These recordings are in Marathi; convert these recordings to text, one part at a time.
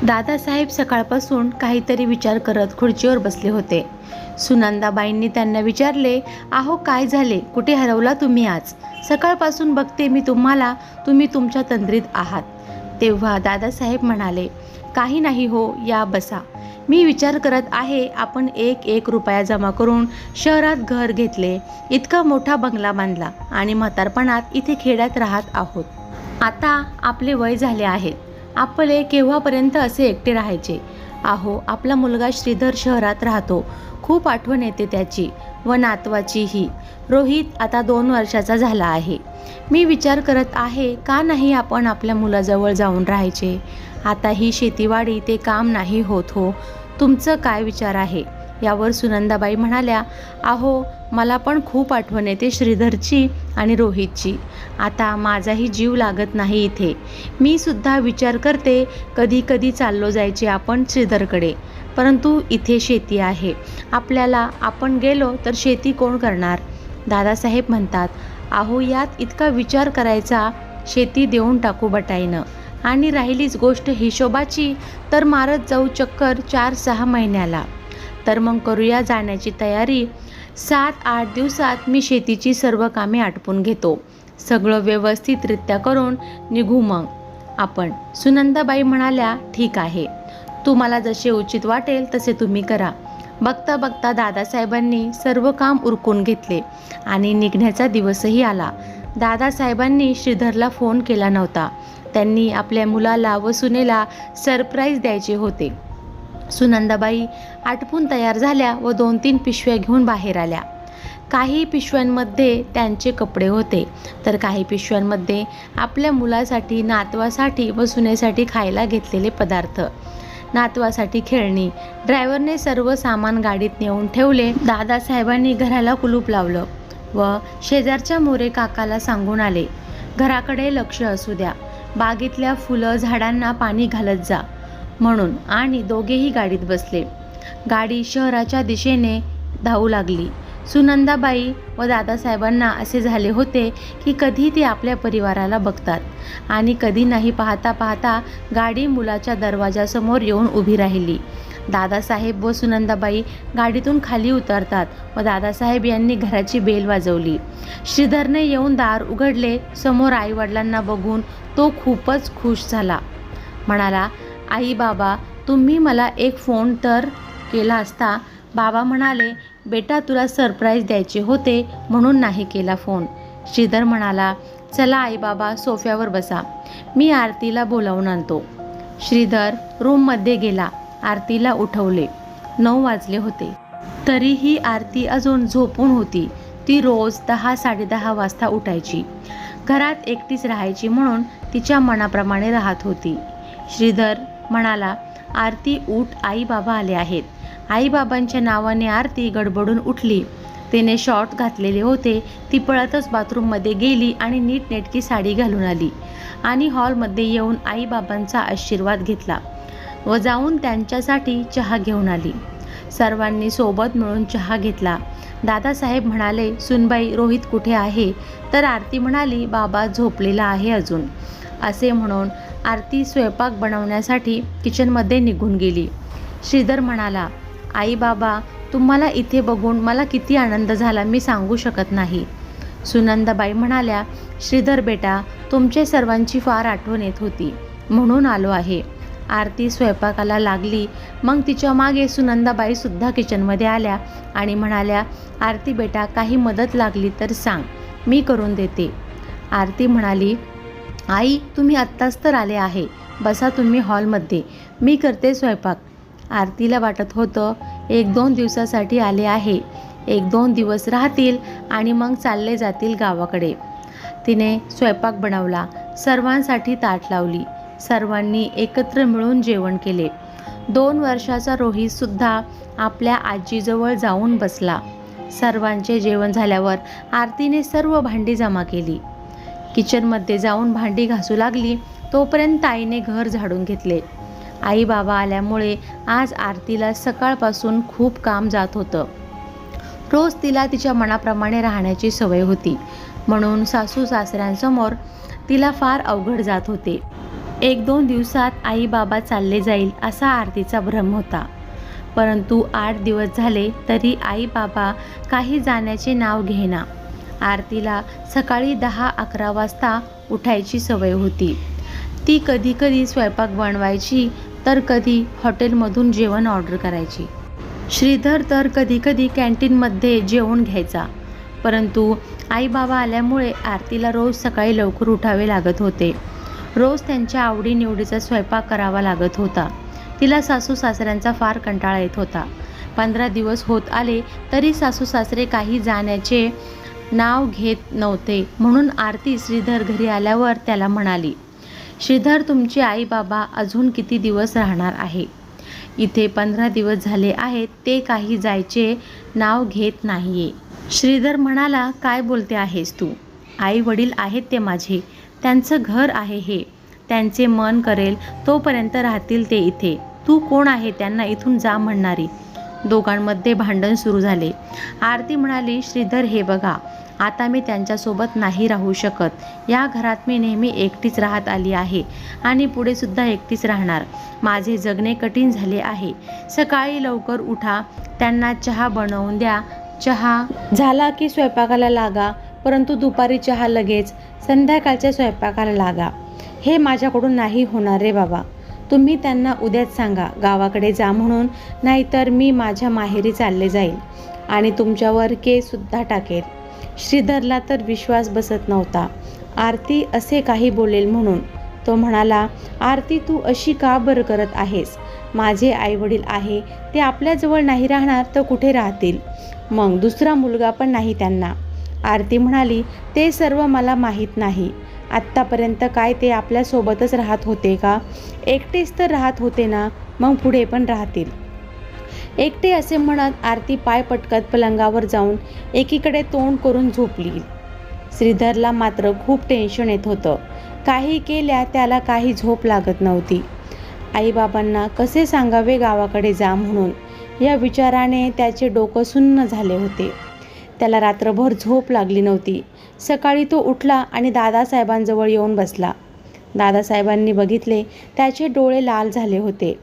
दादासाहेब सकाळपासून काहीतरी विचार करत खुर्चीवर बसले होते. सुनंदाबाईंनी त्यांना विचारले, "अहो काय झाले, कुठे हरवला तुम्ही आज? सकाळपासून बघते मी तुम्हाला, तुम्ही तुमच्या तंद्रीत आहात." तेव्हा दादासाहेब म्हणाले, "काही नाही हो, या बसा. मी विचार करत आहे, आपण एक रुपया जमा करून शहरात घर घेतले, इतका मोठा बंगला बांधला आणि म्हातारपणात इथे खेड्यात राहत आहोत. आता आपले वय झाले आहेत. आपले केव्हापर्यंत असे एकटे राहायचे? अहो, आपला मुलगा श्रीधर शहरात राहतो. खूप आठवण येते त्याची व नातवाचीही. रोहित आता 2 वर्षाचा झाला आहे. मी विचार करत आहे, का नाही आपण आपल्या मुलाजवळ जाऊन राहायचे? आता ही शेतीवाडी ते काम नाही होत हो. तुमचं काय विचार आहे?" यावर सुनंदाबाई म्हणाल्या, "अहो, मला पण खूप आठवण येते श्रीधरची आणि रोहितची. आता माझाही जीव लागत नाही इथे. मी सुद्धा विचार करते, कधी कधी चाललो जायचे आपण श्रीधरकडे, परंतु इथे शेती आहे. आपल्याला आपण गेलो तर शेती कोण करणार?" दादासाहेब म्हणतात, "अहो, यात इतका विचार करायचा, शेती देऊन टाकू बटाईनं. आणि राहिलीच गोष्ट हिशोबाची, तर मारत जाऊ चक्कर 4-6 महिन्याला. तर मग करूया जाण्याची तयारी. 7-8 दिवसात मी शेतीची सर्व कामे आटपून घेतो. सगळं व्यवस्थितरित्या करून निघू मग आपण." सुनंदाबाई म्हणाल्या, "ठीक आहे. तुम्हाला जसे उचित वाटेल तसे तुम्ही करा." बघता बघता दादासाहेबांनी सर्व काम उरकून घेतले आणि निघण्याचा दिवसही आला. दादासाहेबांनी श्रीधरला फोन केला नव्हता. त्यांनी आपल्या मुलाला व सुनेला सरप्राईज द्यायचे होते. सुनंदाबाई आटपून तयार झाल्या व 2-3 पिशव्या घेऊन बाहेर आल्या. काही पिशव्यांमध्ये त्यांचे कपडे होते, तर काही पिशव्यांमध्ये आपल्या मुलासाठी, नातवासाठी व सुनेसाठी खायला घेतलेले पदार्थ, नातवासाठी खेळणी. ड्रायव्हरने सर्व सामान गाडीत नेऊन ठेवले. दादासाहेबांनी घराला कुलूप लावलं व शेजारच्या मोरे काकाला सांगून आले, "घराकडे लक्ष असू द्या. बागेतल्या फुलं झाडांना पाणी घालत जा" म्हणून. आणि दोघेही गाडीत बसले. गाडी शहराच्या दिशेने धावू लागली. सुनंदाबाई व दादासाहेबांना असे झाले होते की कधी ते आपल्या परिवाराला बघतात आणि कधी नाही. पाहता पाहता गाडी मुलाच्या दरवाजासमोर येऊन उभी राहिली. दादासाहेब व सुनंदाबाई गाडीतून खाली उतरतात व दादासाहेब यांनी घराची बेल वाजवली. श्रीधरने येऊन दार उघडले. समोर आईवडिलांना बघून तो खूपच खुश झाला. म्हणाला, "आई बाबा, तुम्ही मला एक फोन तर केला असता." बाबा म्हणाले, "बेटा, तुला सरप्राईज द्यायचे होते म्हणून नाही केला फोन." श्रीधर म्हणाला, "चला आई बाबा, सोफ्यावर बसा. मी आरतीला बोलावून आणतो." श्रीधर रूममध्ये गेला. आरतीला उठवले. 9 वाजले होते. तरीही आरती अजून झोपून होती. ती रोज 10-10:30 वाजता उठायची. घरात एकटीच राहायची म्हणून तिच्या मनाप्रमाणे राहत होती. श्रीधर म्हणाला, "आरती उठ, आई बाबा आले आहेत." आईबाबांच्या नावाने आरती गडबडून उठली. तिने शॉर्ट घातलेले होते. ती पळतच बाथरूममध्ये गेली आणि नीटनेटकी साडी घालून आली आणि हॉलमध्ये येऊन आईबाबांचा आशीर्वाद घेतला व जाऊन त्यांच्यासाठी चहा घेऊन आली. सर्वांनी सोबत मिळून चहा घेतला. दादासाहेब म्हणाले, "सुनबाई, रोहित कुठे आहे?" तर आरती म्हणाली, "बाबा झोपलेला आहे अजून." असे म्हणून आरती स्वयंपाक बनवण्यासाठी किचनमध्ये निघून गेली. श्रीधर म्हणाला, "आई बाबा, तुम्हाला इथे बघून मला किती आनंद झाला, मी सांगू शकत नाही." सुनंदाबाई म्हणाल्या, "श्रीधर बेटा, तुमच्या सर्वांची फार आठवण येत होती म्हणून आलो आहे." आरती स्वयंपाकाला लागली. मग तिच्या मागे सुनंदाबाई सुद्धा किचनमध्ये आल्या आणि म्हणाल्या, "आरती बेटा, काही मदत लागली तर सांग, मी करून देते." आरती म्हणाली, "आई, तुम्ही आत्ताच तर आले आहे. बसा तुम्ही हॉलमध्ये, मी करते स्वयंपाक." आरतीला वाटत होतं 1-2 दिवसासाठी आले आहे. 1-2 दिवस राहतील आणि मग चालले जातील गावाकडे. तिने स्वयंपाक बनवला. सर्वांसाठी ताट लावली. सर्वांनी एकत्र मिळून जेवण केले. 2 वर्षाचा रोहित सुद्धा आपल्या आजीजवळ जाऊन बसला. सर्वांचे जेवण झाल्यावर आरतीने सर्व भांडी जमा केली. किचनमध्ये जाऊन भांडी घासू लागली. तोपर्यंत आईने घर झाडून घेतले. आई बाबा आल्यामुळे आज आरतीला सकाळपासून खूप काम जात होतं. रोज तिला तिच्या मनाप्रमाणे राहण्याची सवय होती, म्हणून सासू सासऱ्यांसमोर तिला फार अवघड जात होते. 1-2 दिवसात आई बाबा चालले जाईल असा आरतीचा भ्रम होता. परंतु 8 दिवस झाले तरी आई बाबा काही जाण्याचे नाव घेना. आरतीला सकाळी 10-11 वाजता उठायची सवय होती. ती कधी कधी स्वयंपाक बनवायची तर कधी हॉटेलमधून जेवण ऑर्डर करायची. श्रीधर तर कधी कधी कॅन्टीनमध्ये जेवण घ्यायचा. परंतु आई बाबा आल्यामुळे आरतीला रोज सकाळी लवकर उठावे लागत होते. रोज त्यांच्या आवडीनिवडीचा स्वयंपाक करावा लागत होता. तिला सासू सासऱ्यांचा फार कंटाळा येत होता. 15 दिवस होत आले तरी सासू सासरे काही जाण्याचे नाव घेत नव्हते. म्हणून आरती श्रीधर घरी आल्यावर त्याला म्हणाली, श्रीधर, तुमचे आई बाबा अजून किती दिवस राहणार आहे? इथे 15 दिवस झाले आहेत, ते काही जायचे नाव घेत नाहीये. श्रीधर म्हणाला, काय बोलते आहेस तू? आई वडील आहेत ते माझे, त्यांचं घर आहे हे. त्यांचे मन करेल तोपर्यंत राहतील ते इथे. तू कोण आहे त्यांना इथून जा म्हणणारी? दोघांमध्ये भांडण सुरू झाले. आरती म्हणाली, श्रीधर, हे बघा, आता मी त्यांच्यासोबत नाही राहू शकत. या घरात मी नेहमी एकटीच राहत आली आहे आणि पुढे सुद्धा एकटीच राहणार. माझे जगणे कठीण झाले आहे. सकाळी लवकर उठा, त्यांना चहा बनवून द्या, चहा झाला की स्वयंपाकाला लागा, परंतु दुपारी चहा लगेच, संध्याकाळच्या स्वयंपाकाला लागा. हे माझ्याकडून नाही होणार रे बाबा. तुम्ही त्यांना उद्याच सांगा गावाकडे जा म्हणून, नाहीतर मी माझ्या माहेरी चालले जाईल आणि तुमच्यावर केससुद्धा टाकेल. श्रीधरला तर विश्वास बसत नव्हता आरती असे काही बोलेल म्हणून. तो म्हणाला, आरती, तू अशी का बरं करत आहेस? माझे आईवडील आहे, ते आपल्याजवळ नाही राहणार तर कुठे राहतील? मग दुसरा मुलगा पण नाही त्यांना. आरती म्हणाली, ते सर्व मला माहीत नाही. आत्तापर्यंत काय ते आपल्यासोबतच राहत होते का? एकटेच तर राहत होते ना, मग पुढे पण राहतील. एकटे असे म्हणत आरती पाय पटकत पलंगावर जाऊन एकीकडे तोंड करून झोपली. श्रीधरला मात्र खूप टेन्शन येत होतं. काही केल्या त्याला काही झोप लागत नव्हती. आईबाबांना कसे सांगावे गावाकडे जा म्हणून, या विचाराने त्याचे डोकं सुन्न झाले होते. त्याला रात्रभर झोप लागली नव्हती. सकाळी तो उठला आणि दादासाहेबांजवळ येऊन बसला. दादासाहेबांनी बघितले, त्याचे डोळे लाल झाले होते.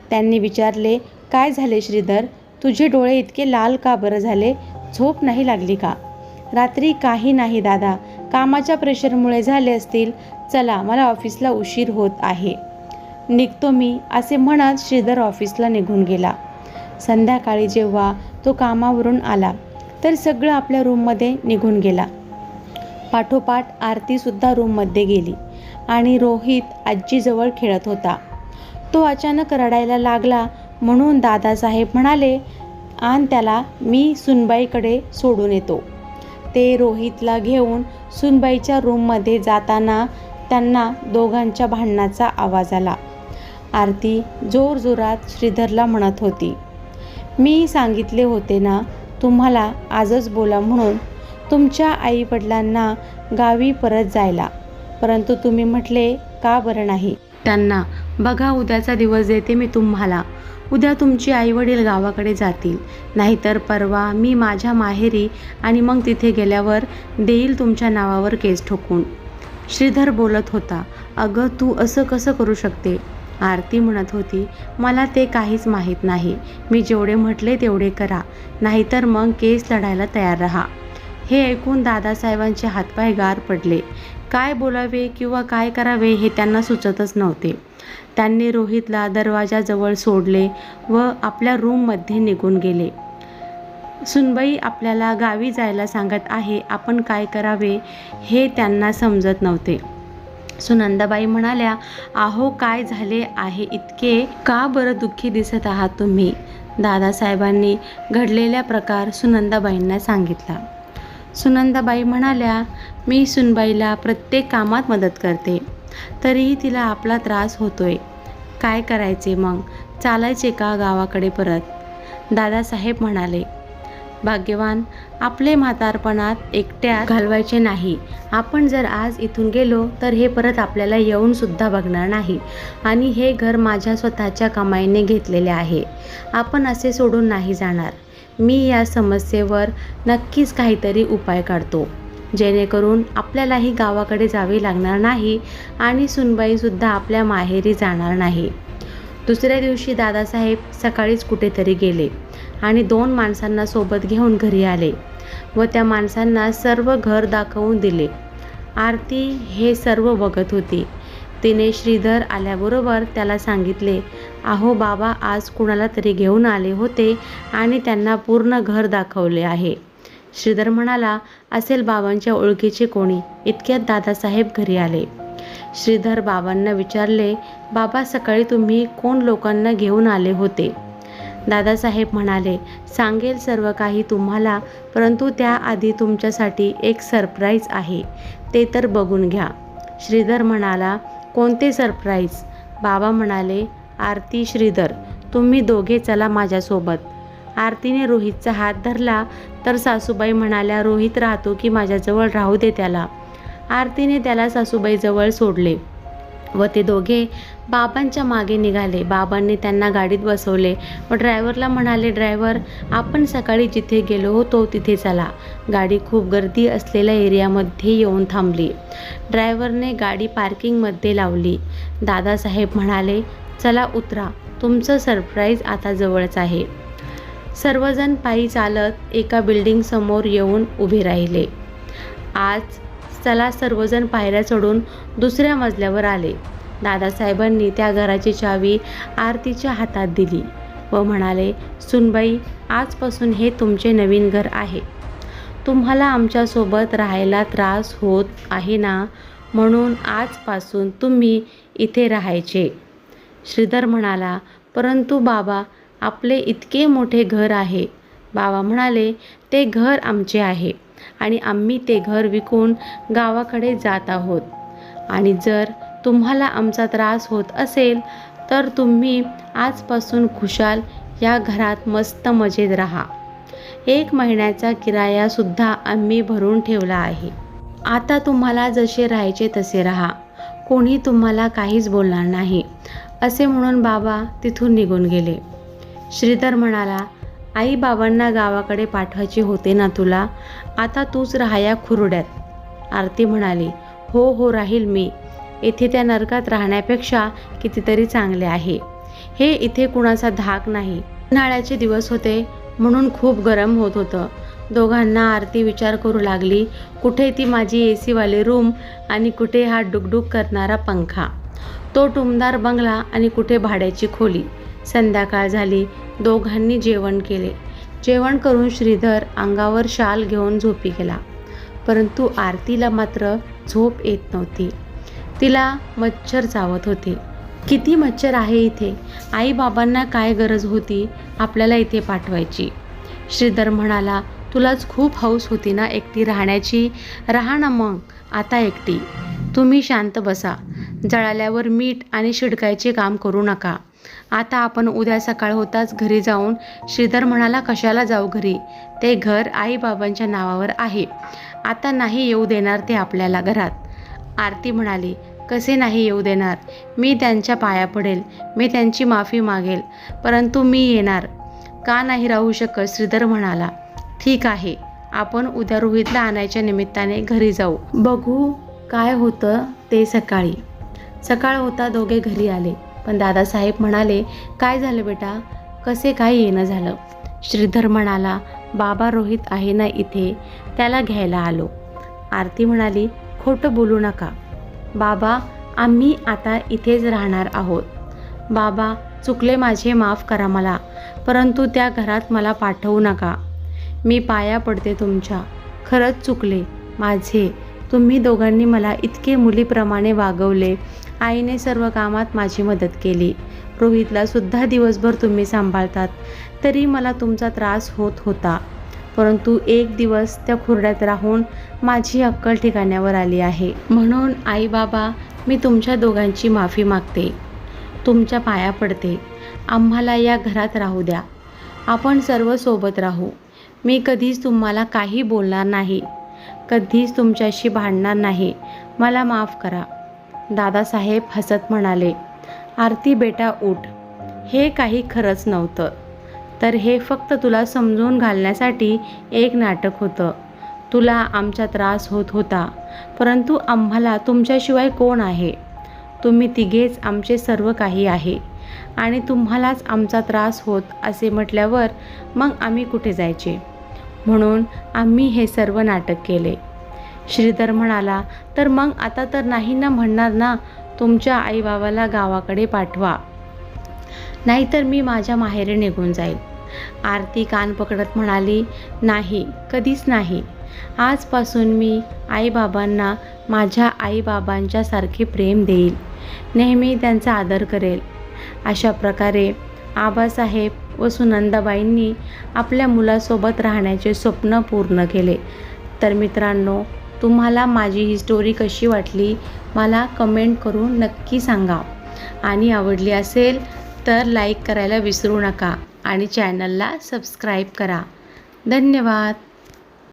त्यांनी विचारले, काय झाले श्रीधर? तुझे डोळे इतके लाल का बरं झाले? झोप नाही लागली का? रात्री काही नाही दादा, कामाच्या प्रेशरमुळे झाले असतील. चला, मला ऑफिसला उशीर होत आहे, निघतो मी, असे म्हणत श्रीधर ऑफिसला निघून गेला. संध्याकाळी जेव्हा तो कामावरून आला तर सगळं आपल्या रूममध्ये निघून गेला. पाठोपाठ आरतीसुद्धा रूममध्ये गेली आणि रोहित आजीजवळ खेळत होता. तो अचानक रडायला लागला म्हणून दादासाहेब म्हणाले, आण त्याला, मी सुनबाईकडे सोडून येतो. ते रोहितला घेऊन सुनबाईच्या रूममध्ये जाताना त्यांना दोघांच्या भांडणाचा आवाज आला. आरती जोरजोरात श्रीधरला म्हणत होती, मी सांगितले होते ना तुम्हाला आजच बोला म्हणून, तुमच्या आईवडिलांना गावी परत जायला, परंतु तुम्ही म्हटले का बरं नाही? त्यांना बघा, उद्याचा दिवस देते मी तुम्हाला. उद्या तुमची आईवडील गावाकडे जातील, नाहीतर परवा मी माझ्या माहेरी, आणि मग तिथे गेल्यावर देईल तुमच्या नावावर केस ठोकून. श्रीधर बोलत होता, अगं तू असं कसं करू शकते? आरती म्हणत होती, मला ते काहीच माहीत नाही. मी जेवढे म्हटले तेवढे करा, नाहीतर मग केस लढायला तयार राहा. हे ऐकून दादासाहेबांचे हातपाय गार पडले. काय बोलावे किंवा काय करावे हे त्यांना सुचतच नव्हते. त्यांनी रोहितला दरवाजाजवळ सोडले व आपल्या रूममध्ये निघून गेले. सुनबाई आपल्याला गावी जायला सांगत आहे, आपण काय करावे हे त्यांना समजत नव्हते. सुनंदाबाई म्हणाल्या, आहो काय झाले आहे इतके का बरं दुःखी दिसत आहात तुम्ही? दादासाहेबांनी घडलेला प्रकार सुनंदाबाईंना सांगितला. सुनंदाबाई म्हणाल्या, मी सुनबाईला प्रत्येक कामात मदत करते, तरीही तिला आपला त्रास होतोय. काय करायचे मग? चालायचे का गावाकडे परत? दादासाहेब म्हणाले, भाग्यवान, आपले म्हातारपणात एकट्या घालवायचे नाही. आपण जर आज इथून गेलो तर हे परत आपल्याला येऊन सुद्धा बघणार नाही, आणि हे घर माझ्या स्वतःच्या कमाईने घेतलेले आहे. आपण असे सोडून नाही जाणार. मी या समस्येवर नक्कीच काहीतरी उपाय काढतो. जेणेकरून आपल्यालाही गावाकडे जावे लागणार नाही आणि सुनबाईसुद्धा आपल्या माहेरी जाणार नाही. दुसऱ्या दिवशी दादासाहेब सकाळीच कुठेतरी गेले आणि 2 माणसांना सोबत घेऊन घरी आले व त्या माणसांना सर्व घर दाखवून दिले. आरती हे सर्व बघत होती. तिने श्रीधर आल्याबरोबर त्याला सांगितले, अहो बाबा आज कुणाला तरी घेऊन आले होते आणि त्यांना पूर्ण घर दाखवले आहे. श्रीधर म्हणाला, असेल बाबांच्या ओळखीचे कोणी. इतक्यात दादासाहेब घरी आले. श्रीधर बाबांना विचारले, बाबा सकाळी तुम्ही कोण लोकांना घेऊन आले होते. दादासाहेब म्हणाले, सांगेल सर्व काही तुम्हाला, परंतु त्याआधी तुमच्यासाठी एक सरप्राईज आहे, ते तर बघून घ्या. श्रीधर म्हणाला, कोणते सरप्राईज. बाबा म्हणाले, आरती श्रीधर तुम्ही दोघे चला माझ्यासोबत. आरतीने रोहितचा हात धरला तर सासूबाई म्हणाल्या, रोहित राहतो की माझ्याजवळ राहू दे त्याला. आरतीने त्याला सासूबाईजवळ सोडले व ते दोघे बाबांच्या मागे निघाले. बाबांनी त्यांना गाडीत बसवले व ड्रायव्हरला म्हणाले, ड्रायव्हर आपण सकाळी जिथे गेलो होतो तिथे चला. गाडी खूप गर्दी असलेल्या एरियामध्ये येऊन थांबली. ड्रायव्हरने गाडी पार्किंगमध्ये लावली. दादासाहेब म्हणाले, चला उतरा, तुमचं सरप्राईज आता जवळच आहे. सर्वजण पायी चालत एका बिल्डिंगसमोर येऊन उभे राहिले. आज चला सर्वजण पायऱ्या चढून दुसऱ्या मजल्यावर आले. दादासाहेबांनी त्या घराची चावी आरतीच्या हातात दिली व म्हणाले, सुनबाई आजपासून हे तुमचे नवीन घर आहे. तुम्हाला आमच्यासोबत राहायला त्रास होत आहे ना, म्हणून आजपासून तुम्ही इथे राहायचे. श्रीधर म्हणाला, परंतु बाबा आपले इतके मोठे घर आहे. बाबा म्हणाले, ते घर आमचे आहे आणि आम्ही ते घर विकून गावाकडे जात आहोत आणि जर तुम्हाला आमचा त्रास होत असेल तर तुम्ही आजपासून खुशाल या घरात मस्त मजेत राहा. 1 महिन्याचा किरायासुद्धा आम्ही भरून ठेवला आहे. आता तुम्हाला जसे राहायचे तसे राहा, कोणी तुम्हाला काहीच बोलणार नाही, असे म्हणून बाबा तिथून निघून गेले. श्रीधर म्हणाला, आई बाबांना गावाकडे पाठवायचे होते ना तुला, आता तूच राहा या खुर्ड्यात. आरती म्हणाली, हो हो राहील मी. येथे त्या नरकात राहण्यापेक्षा कितीतरी चांगले आहे. हे इथे कुणाचा धाक नाही. उन्हाळ्याचे दिवस होते म्हणून खूप गरम होत होतं. दोघांना आरती विचार करू लागली, कुठे ती माझी एसीवाले रूम आणि कुठे हा डुकडुक करणारा पंखा, तो टुमदार बंगला आणि कुठे भाड्याची खोली. संध्याकाळ झाली. दोघांनी जेवण केले. जेवण करून श्रीधर अंगावर शाल घेऊन झोपी गेला. परंतु आरतीला मात्र झोप येत नव्हती. तिला मच्छर चावत होते. किती मच्छर आहे इथे. आई बाबांना काय गरज होती आपल्याला इथे पाठवायची. श्रीधर म्हणाला, तुलाच खूप हौस होती ना एकटी राहण्याची, राहा ना मग आता एकटी. तुम्ही शांत बसा. जळाल्यावर मीठ आणि शिडकायचे काम करू नका. आता आपण उद्या सकाळ होताच घरी जाऊन. श्रीधर म्हणाला, कशाला जाऊ घरी, ते घर आई बाबांच्या नावावर आहे. आता नाही येऊ देणार ते आपल्याला घरात. आरती म्हणाली, कसे नाही येऊ देणार. मी त्यांच्या पाया पडेल, मी त्यांची माफी मागेल, परंतु मी येणार. का नाही राहू शकत. श्रीधर म्हणाला, ठीक आहे, आपण उद्या रोहितला आणायच्या निमित्ताने घरी जाऊ. बघू काय होतं ते सकाळी. सकाळ होता दोघे घरी आले. पण दादासाहेब म्हणाले, काय झालं बेटा, कसे काय येणं झालं. श्रीधर म्हणाला, बाबा रोहित आहे ना इथे, त्याला घ्यायला आलो. आरती म्हणाली, खोटं बोलू नका बाबा, आम्ही आता इथेच राहणार आहोत. बाबा चुकले माझे, माफ करा मला, परंतु त्या घरात मला पाठवू नका. मी पाया पडते तुमच्या, खरंच चुकले माझे. तुम्ही दोघांनी मला इतके मुलीप्रमाणे वागवले. आईने सर्व कामात माझी मदत केली. रोहितला सुद्धा दिवसभर तुम्ही सांभाळतात, तरी मला तुमचा त्रास होत होता. परंतु एक दिवस त्या खुर्ड्यात राहून माझी अक्कल ठिकाण्यावर आली आहे. म्हणून आई बाबा, मी तुमच्या दोघांची माफी मागते, तुमच्या पाया पडते. आम्हाला या घरात राहू द्या. आपण सर्व सोबत राहू. मी कधीच तुम्हाला काही बोलणार नाही, कधीच तुमच्याशी भांडणार नाही. मला माफ करा. दादासाहेब हसत म्हणाले, आरती बेटा उठ. हे काही खरंच नव्हतं, तर हे फक्त तुला समजून घालण्यासाठी एक नाटक होतं. तुला आमचा त्रास होत होता, परंतु आम्हाला तुमच्याशिवाय कोण आहे? तुम्ही तिघेच आमचे सर्व काही आहे आणि तुम्हालाच आमचा त्रास होत असे म्हटल्यावर मग आम्ही कुठे जायचे? म्हणून आम्ही हे सर्व नाटक केले. श्रीधर म्हणाला, तर मग आता तर नाही ना म्हणणार ना, तुमच्या आईबाबाला गावाकडे पाठवा, नाहीतर मी माझ्या माहेरी निघून जाईल. आरती कान पकडत म्हणाली, नाही, कधीच नाही. आजपासून मी आईबाबांना माझ्या आईबाबांच्या सारखे प्रेम देईल, नेहमी त्यांचा आदर करेल. अशा प्रकारे आबासाहेब व सुनंदाबाईंनी आपल्या मुलासोबत राहण्याचे स्वप्न पूर्ण केले. तर मित्रांनो, तुम्हाला माझी ही स्टोरी कशी वाटली मला कमेंट करून नक्की सांगा आणि आवडली असेल तर लाईक करायला विसरू नका आणि चॅनलला सबस्क्राईब करा. धन्यवाद.